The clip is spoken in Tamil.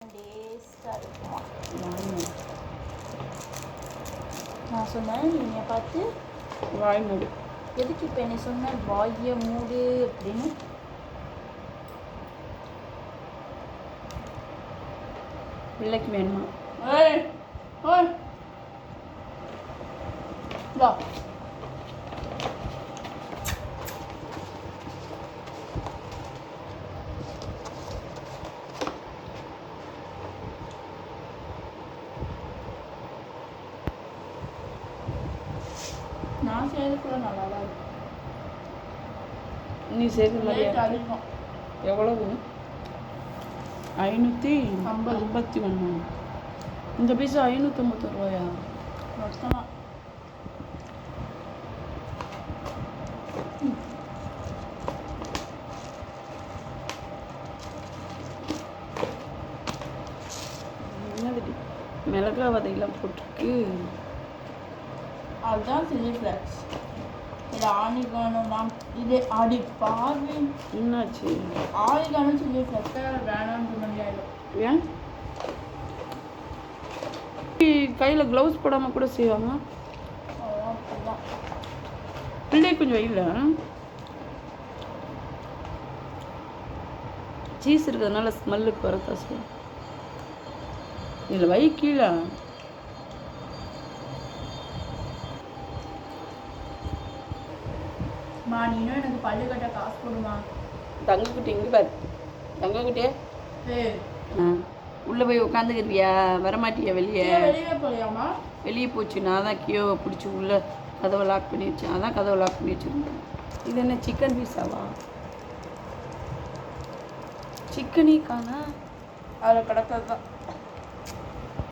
டேஸ்ட்டாக இருக்குமா. நான் சொன்னேன் நீங்கள் பார்த்து வாய் மூடு. எதுக்கு இப்போ என்ன சொன்ன வாயை மூடு அப்படின்னு? பிள்ளைக்கு வேணுமா? ஏய் ஓய் வா. நான் செய்யறதுக்குள்ள நல்லா தான் இருக்கும். நீ சேர்க்குற மாதிரி ரேட் அதிகம். எவ்வளவு? 551. இந்த பீஸா 550 ரூபாயா? கஷ்டமா. என்னது மிளகா வதையெல்லாம் போட்டிருக்கு. அதுதான் சில்லி ஃப்ளேக்ஸ். இது ஆனிகானம். இது அடி பார்வை. என்னாச்சு? ஆனிகானம் சில்லி ஃப்ளேக்ஸ் வேணாம்னு மாதிரி ஆயிடும். ஏன் கையில் க்ளவுஸ் போடாமல் கூட செய்வாங்க. அப்படிதான். பிள்ளை கொஞ்சம் வெயில சீஸ் இருக்கிறதுனால ஸ்மெல்லுக்கு வரதா சார். இதில் வை கீழே. மா நீனும் எனக்கு பல்லு கட்ட காசு போடுமா? தங்கக்குட்டி இங்கே பாரு. தங்கக்குட்டியே உள்ளே போய் உட்காந்துக்கிறியா? வரமாட்டியா வெளியே? வெளியே போகலையாமா? வெளியே போச்சு. நான் தான் கியோவை பிடிச்சி உள்ளே கதவை லாக் பண்ணி வச்சேன். அதான் கதவை லாக் பண்ணி வச்சுருந்தேன். இது என்ன சிக்கன் பீஸாவா? சிக்கனே காணா. அதில் கிடக்கிறது தான்.